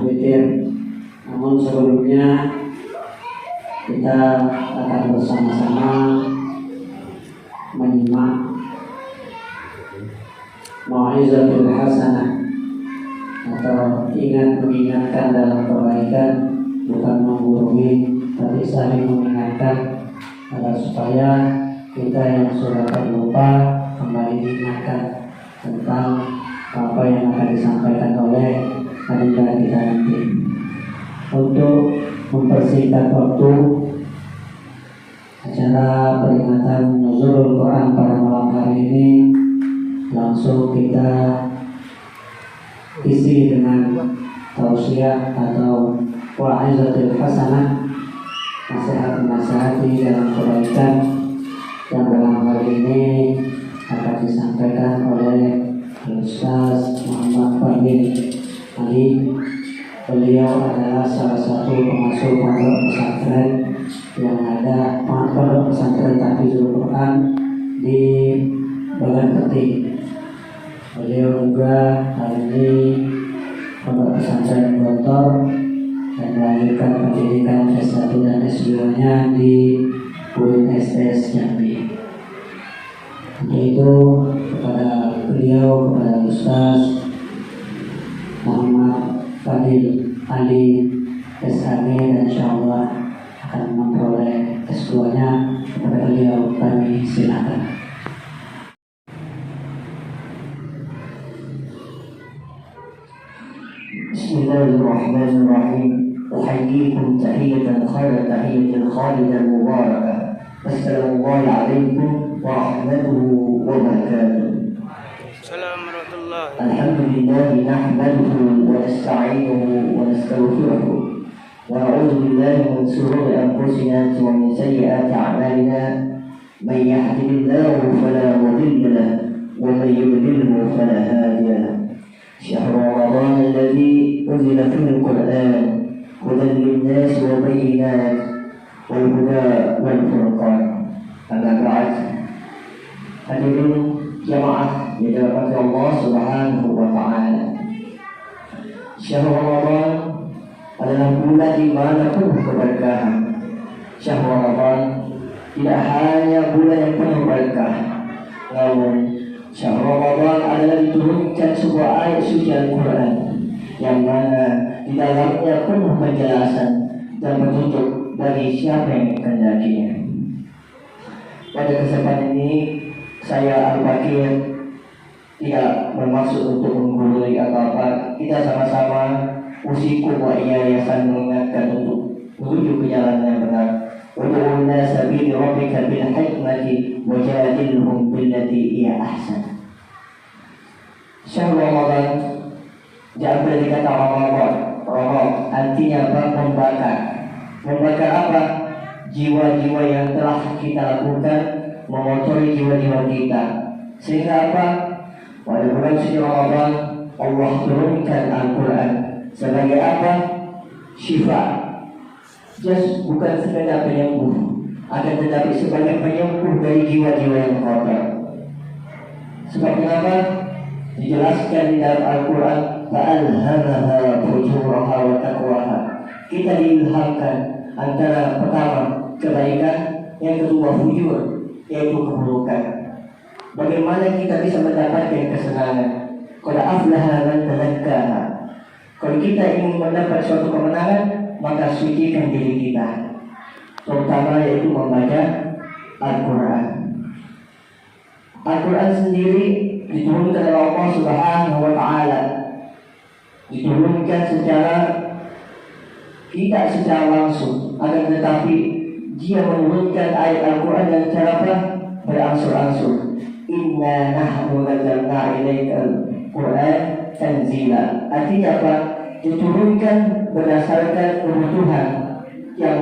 witir. Namun sebelumnya kita akan bersama-sama menyimak mau'izatul hasanah atau mengingatkan dalam kebaikan, bukan menggurui tapi saling mengingatkan agar supaya kita yang sudah terlupa kembali diingatkan tentang apa yang akan disampaikan oleh kandidat kita nanti. Untuk mempersingkat waktu, acara peringatan Nuzulul Quran pada malam hari ini langsung kita isi dengan tausiah atau wa'izatul hasanah, nasihat menasihati dalam kebaikan, yang dalam hal ini akan disampaikan oleh Ustaz Muhammad Fadil Ali. Beliau adalah salah satu pengasuh pondok pesantren yang ada pondok pesantren Tahfidzul Quran di Bagan Peti. Beliau juga hari ini pondok pesantren Gontor dan melanjutkan pendidikan S1 dan S2-nya di UIN STS Jambi. Untuk itu kepada beliau, kepada Ustaz Muhammad Fadil Ali SAG, dan insyaallah akan memperoleh S2-nya, kepada beliau kami silakan. Bismillahirrahmanirrahim. Uhayyikum tahiyatan khairan tahiyatil khalidan mubarakah. Assalamualaikum warahmatullahi wabarakatuh. Alhamdulillah nahmaduhu wa nasta'inuhu wa nastaghfiruh wa na'udzu billahi min shururi anfusina wa min sayyiati a'malina. Man yahdihillahu fala mudilla lahu wa man yudlilhu fala hadiya lahu. Syahrul Ramadan alladzi unzila fihi al-Qur'an hudan lin-nas wa bayyinat wal huda wal furqan. Amma ba'd. Hadirin jamaah yang dirahmati Allah Subhanahu wa taala. Syahrul Ramadan adalah bulan di mana penuh keberkahan. Syahrul Ramadan tidak hanya bulan yang penuh berkah, namun syahrul Ramadan adalah diturunkan sebuah ayat suci Al-Quran yang mana di dalamnya penuh penjelasan dan petunjuk bagi siapa yang dikehendakinya. Pada kesempatan ini saya Al-Bakir tidak bermaksud untuk menggurui apa-apa. Kita sama-sama usikum wa yayasan mengingatkan untuk menuju ke jalan yang benar. Ud'u an-nasa bi rabbika bil hikmati wa jadilhum billati hiya ahsan. Syahrul Ramadan diambil dari kata Ramadan. Ramadan artinya membakar. Membakar apa? Jiwa-jiwa yang telah kita lakukan, mengotori jiwa-jiwa kita. Sehingga apa? Pada bulan suci Ramadan Allah turunkan Al-Quran sebagai apa? Syifa. Bukan sekedar penyembuh, akan tetapi sebagai penyembuh dari jiwa-jiwa yang kotor. Sebabnya apa? Dijelaskan di dalam Al-Quran, fa'alhamaha fujuraha wa taqwaha. Kita diilhamkan antara pertama kebaikan, yang kedua fujur, yaitu keburukan. Bagaimana kita bisa mendapatkan kesenangan? Qad aflaha man tazakkaha. Kalau kita ingin mendapat suatu kemenangan, maka sucikan diri kita, terutama yaitu membaca Al-Quran. Al-Quran sendiri diturunkan oleh Allah Subhanahu wa taala. Diturunkan tidak secara langsung, akan tetapi Dia menurunkan ayat Al-Quran dengan cara apa? Berangsur-angsur. Inna nahnu nazzalna ilaikal Quran tanzila. Artinya apa? Diturunkan berdasarkan kebutuhan yang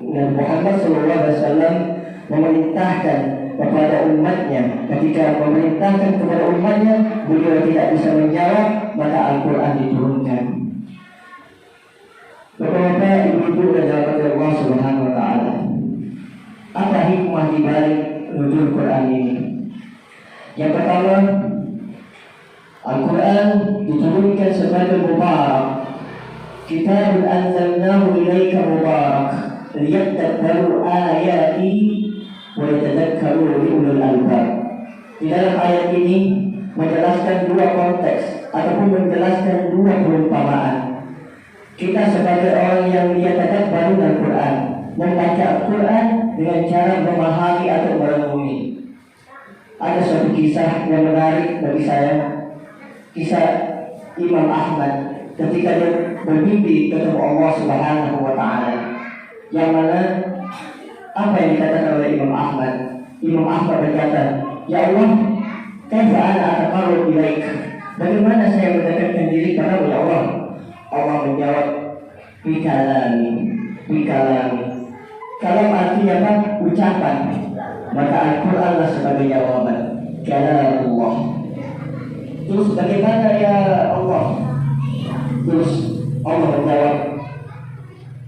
Nabi Muhammad SAW memerintahkan kepada umatnya. Ketika memerintahkan kepada umatnya, beliau tidak bisa menjawab, maka Al-Quran diturunkan. Bapak-bapak, ibu-ibu dan sahabat Allah Subhanahu wa taala. Apa hikmah di balik nuzul Quran ini? Yang pertama, Al-Quran diturunkan sebagai mubarak, Kitabun anzalnahu ilaika mubarak liyadabbaru ayati wa yatadakkaru ulul albab. Di dalam ayat ini menjelaskan dua konteks ataupun menjelaskan dua perumpamaan. Kita sebagai orang yang yatadabbaru Al-Quran, membaca Al-Quran dengan cara memahami atau merenungi. Ada suatu kisah yang menarik bagi saya, kisah Imam Ahmad ketika dia bermimpi ketemu Allah Subhanahu wa Ta'ala. Yang mana apa yang dikatakan oleh Imam Ahmad? Imam Ahmad berkata, "Ya Allah, kaifa ana ataqarrab ilaik?" Bagaimana saya mendekatkan diri kepadamu ya Allah? Allah menjawab, "Bikalami, bikalami." Kalam artinya apa? Ucapan. Maka Al-Quranlah sebagai jawaban. Kalamullah. Terus bagaimana ya Allah? Terus Allah menjawab,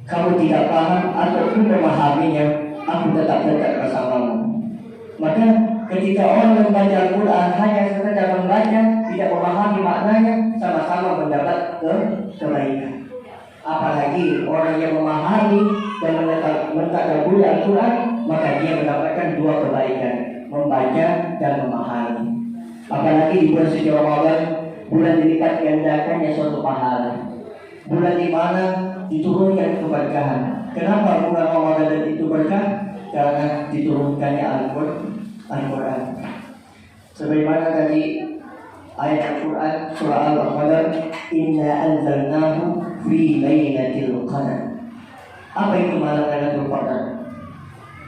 "Kamu tidak paham ataupun memahaminya, aku tetap dekat bersamamu." Maka ketika orang membaca Al-Quran hanya sekedar membaca, tidak memahami maknanya, sama-sama mendapat kebaikan. Apalagi orang yang memahami dan mentadabburi Al-Quran, maka dia mendapatkan dua kebaikan, membaca dan memahami. Apalagi di bulan suci Ramadan, bulan dilipat gandakannya suatu pahala, bulan di mana diturunkan keberkahan. Kenapa bulan Ramadan itu berkah? Karena diturunkannya Al-Quran. Sebagaimana tadi ayat Al-Quran surah Al-Qadar, "Inna anzalnahu fi lailatul qadar." Apa itu malam Lailatul Qadar?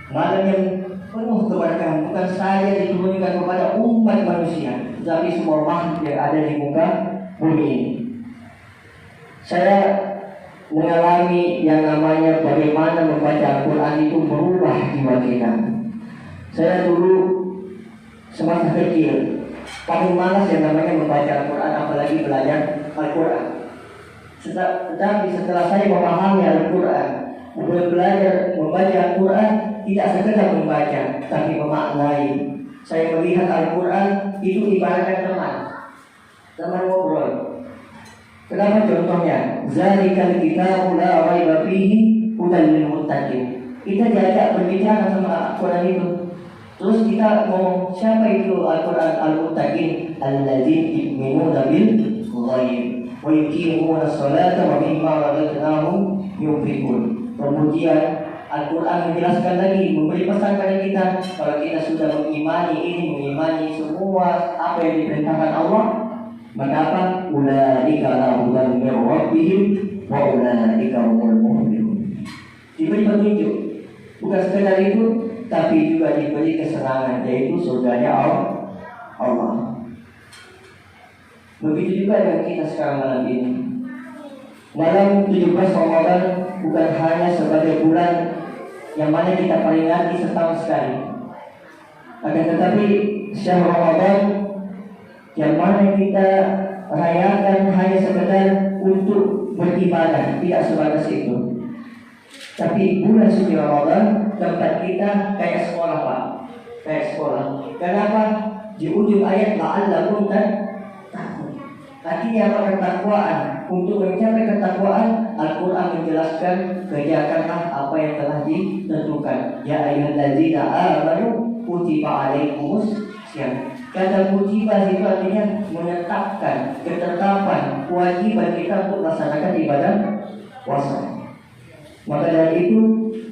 Malam yang penuh keberkahan, bukan saja diturunkan kepada umat manusia, tapi semua makhluk yang ada di muka bumi ini. Saya mengalami yang namanya bagaimana membaca Al-Quran itu merubah jiwa kita. Saya dulu semasa kecil paling malas yang namanya membaca Al-Quran, apalagi belajar Al-Quran. Tetapi setelah saya memahami Al-Quran, belajar membaca Al-Quran, tidak sekedar membaca, tapi memaknai. Saya melihat Al-Quran itu ibaratnya teman ngobrol. Kenapa contohnya? Zalikal kitabu la raiba fihi hudan lil muttaqin. Kita diajak berbicara sama Al-Quran itu. Terus kita ngomong, siapa itu Al-Quran al-muttaqin? Alladzina yu'minuna bil ghaib wa yuqimuna as-salata wa mimma razaqnahum yunfiqun. Kemudian Al-Quran menjelaskan lagi, memberi pesan pada kita, kalau kita sudah mengimani ini, mengimani semua apa yang diperintahkan Allah, maka apa? Ulaika lahum min rabbihim wa ulaika humul muhtadun. Diberi petunjuk, bukan sekedar itu, tapi juga diberi kesenangan, yaitu surganya Allah. Begitu juga dengan kita sekarang malam ini. Malam 17 Ramadan bukan hanya sebagai bulan yang mana kita peringati setahun sekali, akan tetapi syahr Ramadan yang mana kita rayakan hanya sekedar untuk beribadah, tidak sebatas itu. Tapi bulan suci Ramadan tempat kita kayak sekolah, Pak, kayak sekolah. Kenapa? Di ujung ayat la'allakum tattaqun. Artinya apa? Ketakwaan. Untuk mencapai ketakwaan, Al-Quran menjelaskan, kerjakanlah apa yang telah ditentukan. Ya ayyuhallazina amanu kutiba alaikumus syiyam. Kata kutiba itu artinya menetapkan, ketetapan, kewajiban kita untuk melaksanakan ibadah puasa. Maka dari itu,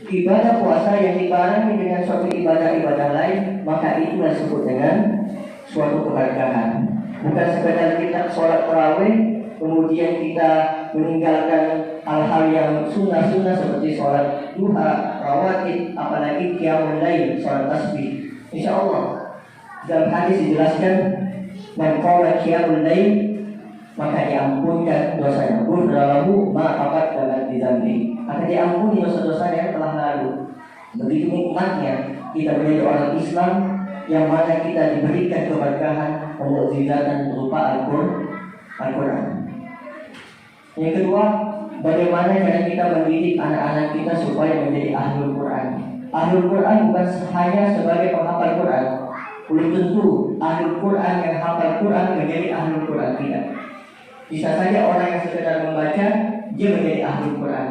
ibadah puasa yang dibarengi dengan suatu ibadah-ibadah lain, maka itulah disebut dengan suatu keberkahan. Bukan sekedar kita sholat tarawih, kemudian kita meninggalkan hal-hal yang sunnah-sunnah seperti sholat duha, rawatib, apalagi qiyamul lail, sholat tasbih. Insya Allah dalam hadis dijelaskan, man qala qiyamul lail maka diampunkan dosanya, ghufralahu ma taqaddama min dzambi, akan diampuni dosa-dosa yang telah lalu. Begitu nikmatnya kita menjadi orang Islam yang mana kita diberikan keberkahan, pemukjizatan berupa Al-Quran. Yang kedua, bagaimana cara kita mendidik anak-anak kita supaya menjadi ahlul Quran. Ahlul Quran bukan hanya sebagai penghafal Quran. Belum tentu ahlul Quran yang hafal Quran menjadi ahlul Quran, tidak. Bisa saja orang yang sekedar membaca dia menjadi ahli Quran.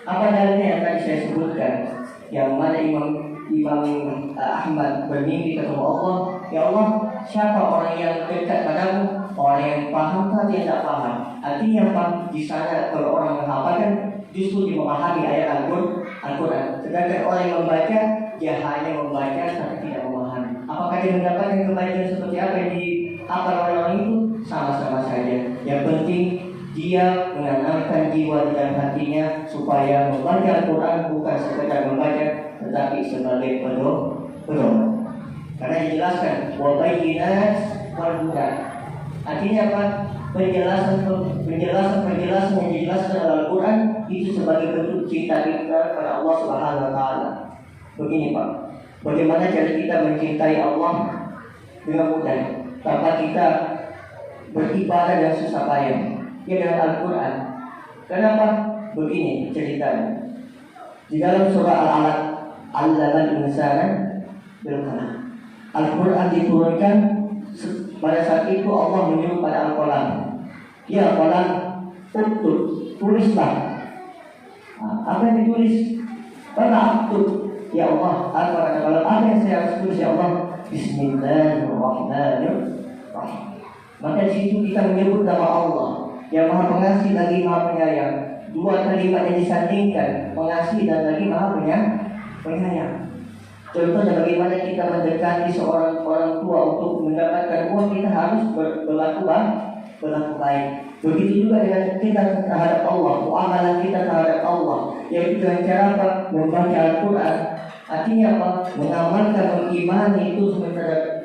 Apa dalilnya yang tadi saya sebutkan? Yang mana Imam Ahmad bermimpi ketemu Allah, ya Allah, siapa orang yang dekat padamu? Orang yang paham atau yang tak paham? Artinya apa? Di sana kalau orang menghafalkan justru dia memahami ayat Al-Quran. Sedangkan orang yang membaca, dia hanya membaca tapi tidak memahami. Apakah dia mendapatkan kebaikan seperti apa yang dihafal oleh orang itu? Sama-sama saja. Yang penting dia menanamkan jiwa di dalam hatinya supaya membaca Al-Quran bukan sekedar membaca, tetapi sebagai pedoman. Karena dijelaskan wabayyinat wal huda. Artinya apa? Penjelasan yang dijelaskan dalam Al-Quran itu sebagai bentuk cinta kita kepada Allah Subhanahu Wa Taala. Begini Pak, bagaimana cara kita mencintai Allah dengan mudah tanpa kita beribadah dan susah payah? Ya dengan Al-Quran. Kenapa? Begini ceritanya. Di dalam surah Al-Alaq, Allamal insana bil qalam. Al-Quran diturunkan pada saat itu Allah menyuruh pada Al-Qalam. Ya Qalam, tulislah. Apa yang ditulis? Aktub. Ya Allah, apa yang saya harus tulis ya Allah? Bismillahirrahmanirrahim. Maka di situ kita menyebut nama Allah yang Maha Pengasih lagi Maha Penyayang. Dua kalimat yang disandingkan, pengasih dan lagi Maha Penyayang. Contohnya bagaimana kita mendekati seorang orang tua untuk mendapatkan uang, kita harus berlaku baik. Begitu juga dengan kita terhadap Allah, muamalah kita terhadap Allah, yaitu dengan cara apa? Membaca Al-Quran. Artinya apa? Mengamalkan, mengimani itu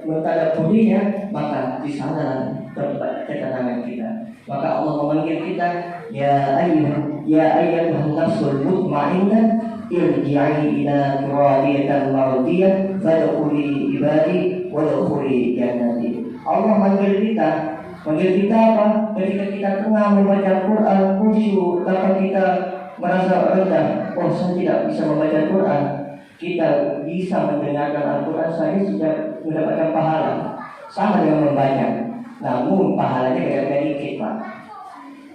mentadaburinya, maka di sana tempat ketenangan kita. Maka Allah memanggil kita, ya ayyuhan nafsul mutmainnah, irji'i ila radiyatan mardiyah fadkhuli ibadi wadkhuli jannati. Allah manggil kita apa? Ketika kita tengah membaca Quran khusyuk, tanpa kita merasa rendah, oh saya tidak bisa membaca Quran, kita bisa mendengarkan Al-Quran saja sudah mendapatkan pahala sama dengan membaca. Namun pahalanya beda-beda dikit Pak.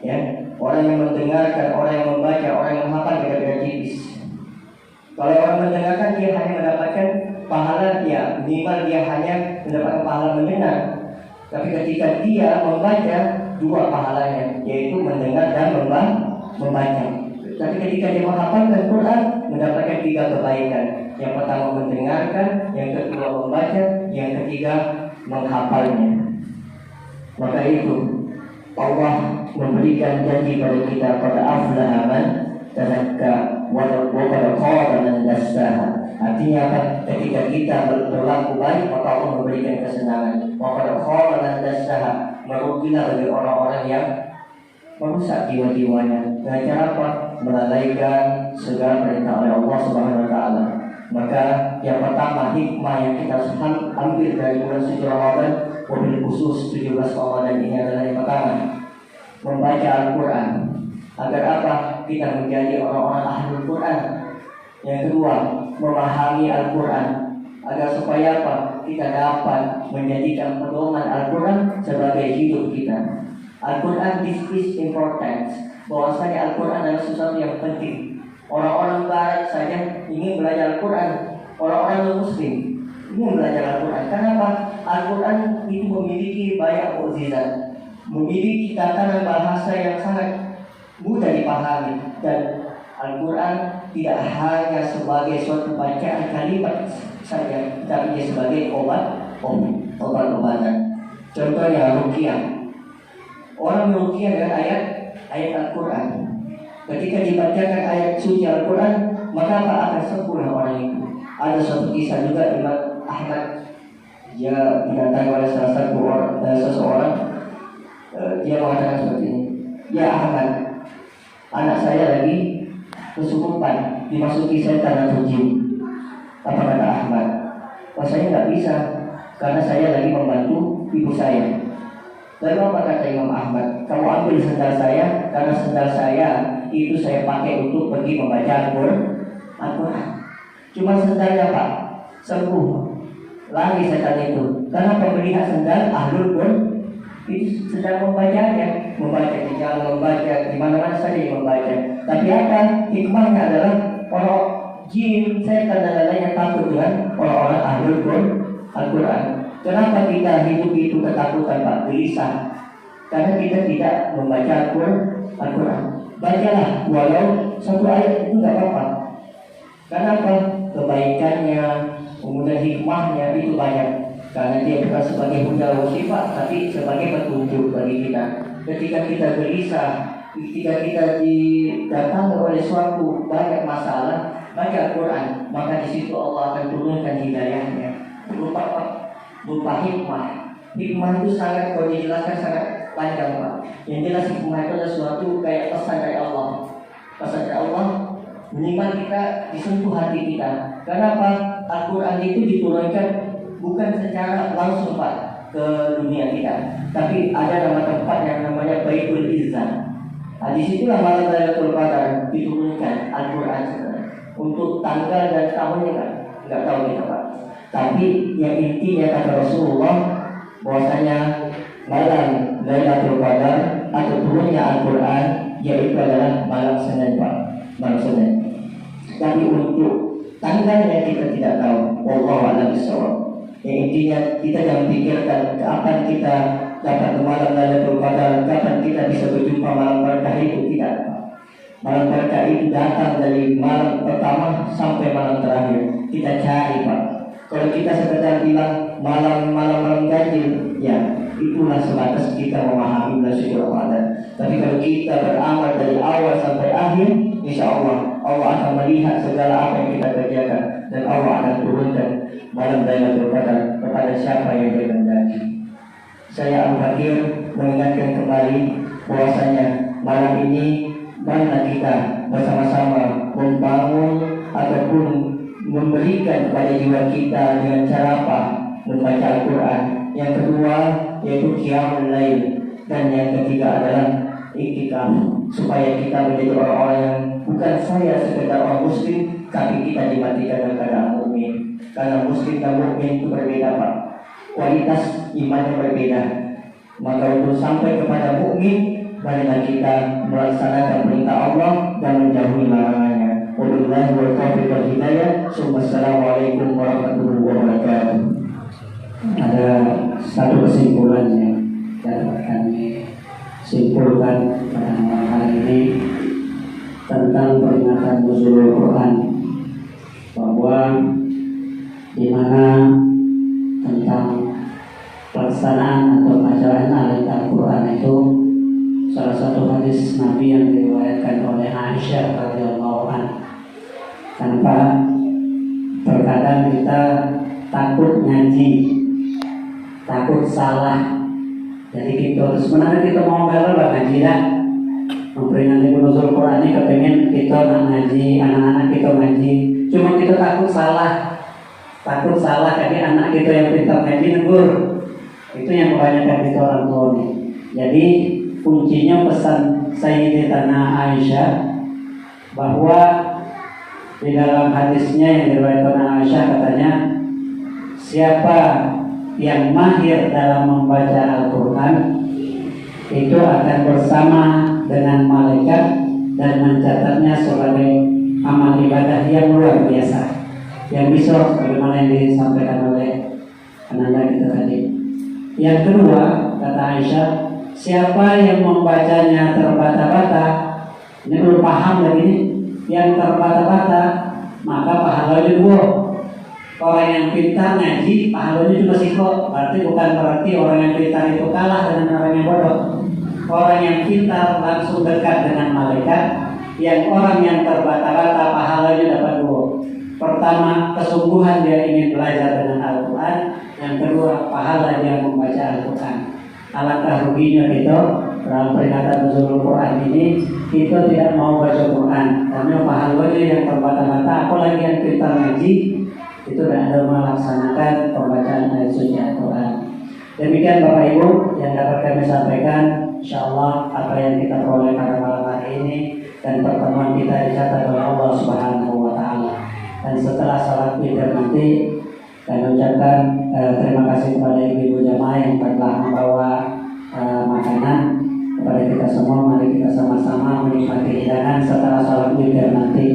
Ya, orang yang mendengarkan, orang yang membaca, orang yang menghafal beda-beda tipis. Kalau orang mendengarkan dia hanya mendapatkan pahala, ya minimal dia hanya mendapatkan pahala mendengar. Tapi ketika dia membaca, dua pahalanya, yaitu mendengar dan membaca. Tapi ketika dia menghafalkan Quran, mendapatkan tiga kebaikan. Yang pertama mendengarkan, yang kedua membaca, yang ketiga menghafalnya. Maka itu Allah memberikan janji pada kita, pada aflaha man tazakka wa qad khaba man dassaha. Artinya apa? Ketika kita berlaku baik, maka Allah memberikan kesenangan. Wa qad khaba man dassaha. Merugilah bagi orang-orang yang merusak jiwa-jiwanya. Dengan cara apa? Melalaikan segala perintah oleh Allah Subhanahu Wa Taala. Maka yang pertama, hikmah yang kita ambil dari bulan suci Ramadan, wabil khusus 17 Ramadan ini adalah yang pertama, membaca Al-Quran. Agar apa? Kita menjadi orang-orang ahli Al-Quran. Yang kedua, memahami Al-Quran. Agar supaya apa? Kita dapat menjadikan pedoman Al-Quran sebagai hidup kita. Al-Quran is important. Bahwasanya Al-Quran adalah sesuatu yang penting. Orang-orang Barat saja ingin belajar Al-Quran. Orang-orang non-Muslim ingin belajar Al-Quran. Kenapa? Al-Quran itu memiliki banyak mukjizat, memiliki tatanan bahasa yang sangat mudah dipahami, dan Al-Quran tidak hanya sebagai suatu bacaan kalimat saja, tapi dia sebagai obat-obatan. Contohnya ruqyah. Orang ruqyah dengan ayat Al-Quran. Ketika dibacakan ayat suci Al-Quran, maka apa akan sembuh orang itu. Ada suatu kisah juga Imam Ahmad, dia didatangi oleh salah satu seseorang, dia mengatakan seperti ini, ya Ahmad, anak saya lagi kesurupan, dimasuki setan atau jin. Apa kata Ahmad? Oh, saya tidak bisa, karena saya lagi membantu ibu saya. Lalu apa kata Imam Ahmad? Kamu ambil sendal saya, karena sendal saya itu saya pakai untuk pergi membaca Al-Quran. Cuma sendalnya Pak, sembuh, lari setan itu. Karena pembeli sendal ahlul itu sedang membacanya, membaca di jalan, membaca di mana-mana saja membaca. Tapi apa hikmahnya adalah orang jin, setan dan lain-lain yang takut dengan orang-orang ahli Al-Quran. Kenapa kita hidup itu ketakutan, Pak? Gelisah. Karena kita tidak membaca Al-Quran. Bacalah walau satu ayat itu tidak apa-apa. Kenapa? Kebaikannya, kemudian hikmahnya itu banyak. Karena dia bukan sebagai hujah wasifat, tapi sebagai petunjuk bagi kita. Ketika kita gelisah, ketika kita didatangi oleh suatu banyak masalah, baca Al-Quran, maka di situ Allah akan turunkan hidayahnya. Berupa hikmah. Hikmah itu sangat, kalau dijelaskan sangat panjang, Pak. Yang jelas hikmah itu adalah suatu kayak pesan dari Allah. Pesan dari Allah minimal kita disentuh hati kita. Kenapa? Al-Quran itu diturunkan bukan secara langsung, Pak, ke dunia kita, tapi ada nama tempat yang namanya Baitul Izzah. Nah, disitulah malam Lailatul Qadar diturunkan Al-Quran. Untuk tanggal dan tahunnya nggak tahu kita, Pak. Tapi yang intinya kata Rasulullah bahwasanya malam Lailatul Qadar atau turunnya Al-Quran yaitu adalah malam Senin, Pak, malam Senin. Tapi untuk tanggalnya kita tidak tahu. Wallahu a'lam bishawab. Yang intinya kita jangan pikirkan kapan kita dapat malam Lailatul Qadar, kapan kita bisa berjumpa malam berkah itu, tidak. Malam berkah itu datang dari malam pertama sampai malam terakhir. Kita cari, Pak. Kalau kita sekedar bilang malam ganjil, ya itulah sebatas kita memahami bulan Syawal Ramadan. Tapi kalau kita beramal dari awal sampai akhir, insya Allah akan melihat segala apa yang kita kerjakan dan Allah akan turunkan malam Lailatul Qadar kepada siapa yang berkehendak. Saya Al-Fakir mengingatkan kembali bahwasanya malam ini mana kita bersama-sama membangun ataupun memberikan kepada jiwa kita dengan cara apa? Membaca Al-Quran. Yang kedua yaitu qiyamul lail, dan yang ketiga adalah iktikaf, supaya kita menjadi orang-orang yang bukan saya sekedar orang muslim, tapi kita dimatikan dalam keadaan mukmin. Karena muslim dan mukmin itu berbeda, Pak. Kualitas imannya berbeda. Maka untuk sampai kepada mukmin, marilah kita melaksanakan perintah Allah dan menjauhi larangannya. Wabillahi wal taufiq wal hidayah. Wassalamualaikum warahmatullahi wabarakatuh. Ada satu kesimpulan yang dapat kami simpulkan pada malam hari ini tentang peringatan nuzulul Quran, bahwa di mana tentang pelaksanaan atau bacaan ayat Al-Quran itu salah satu hadis Nabi yang diriwayatkan oleh Aisyah radhiyallahu anha. Tanpa terkadang kita takut ngaji, takut salah. Jadi kita sebenarnya kita mau belajar ngaji dah, memperingati nuzul Quran ini kepengen kita nak ngaji, anak-anak kita ngaji. Cuma kita takut salah karena anak kita yang pintar ngaji negur. Itu yang kebanyakan kita orang tua nih. Jadi kuncinya pesan Sayyidatuna Aisyah, bahwa di dalam hadisnya yang diriwayatkan Aisyah katanya, siapa yang mahir dalam membaca Al-Quran itu akan bersama dengan malaikat dan mencatatnya sebagai amal ibadah yang luar biasa, yang bisa bagaimana yang disampaikan oleh penanda kita tadi. Yang kedua, kata Aisyah, siapa yang membacanya terbata-bata, ini belum paham lagi nih, yang terbata-bata, maka pahalanya dua. Orang yang pintar ngaji, pahalanya cuma siko. Berarti bukan berarti orang yang pintar itu kalah dengan orang yang bodoh. Orang yang pintar langsung dekat dengan malaikat. Yang orang yang terbata-bata, pahalanya dapat dua. Pertama, kesungguhan dia ingin belajar dengan Al-Quran. Yang kedua, pahala dia membaca Al-Quran. Alangkah ruginya kita dalam peringatan nuzulul Quran ini, kita tidak mau baca Quran karena pahalanya yang terbata-bata. Apalagi yang pintar ngaji itu tidak ada melaksanakan pembacaan ayat suci Al-Quran. Demikian Bapak Ibu yang dapat kami sampaikan. InsyaAllah apa yang kita peroleh pada malam hari ini dan pertemuan kita dicatat oleh Allah Subhanahu wa Ta'ala. Dan setelah salat Idul nanti kami ucapkan terima kasih kepada ibu-ibu jamaah yang telah membawa makanan kepada kita semua. Mari kita sama-sama menikmati hidangan setelah sholat witir nanti,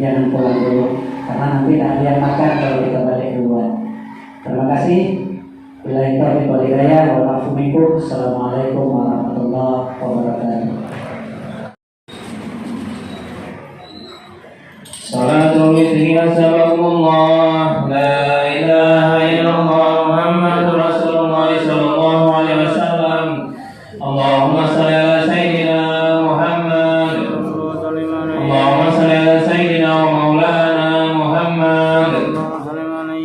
jangan pulang dulu karena nanti ada yang makan kalau kita balik duluan. Terima kasih. Billahi taufiq wal hidayah. Assalamualaikum warahmatullahi wabarakatuh. Salatu lillahi sabaqullah, la ilaha illallah, Muhammadur Rasulullah sallallahu alaihi wasallam. Allahumma shalli ala sayyidina Muhammad. Allahumma shalli ala sayyidina wa maulana Muhammad.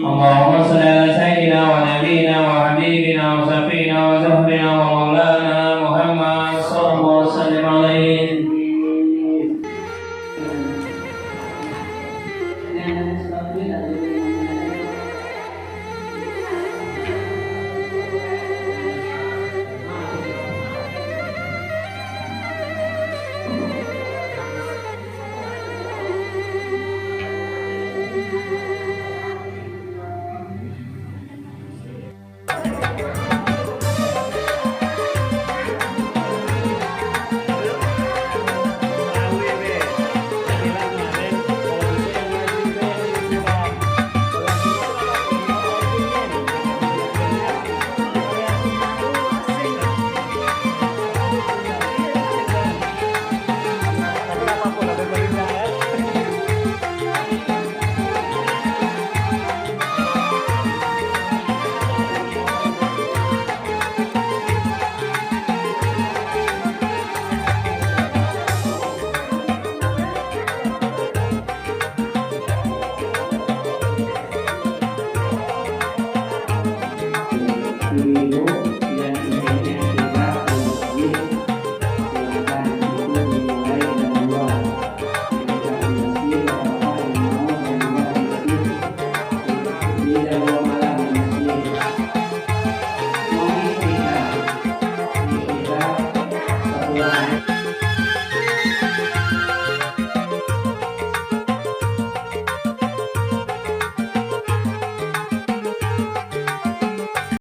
Allahumma shalli ala sayyidina wa nabiyyina wa habibina wa safina wa zuhrina wa maulana Muhammad sallallahu alaihi wasallam. Ibu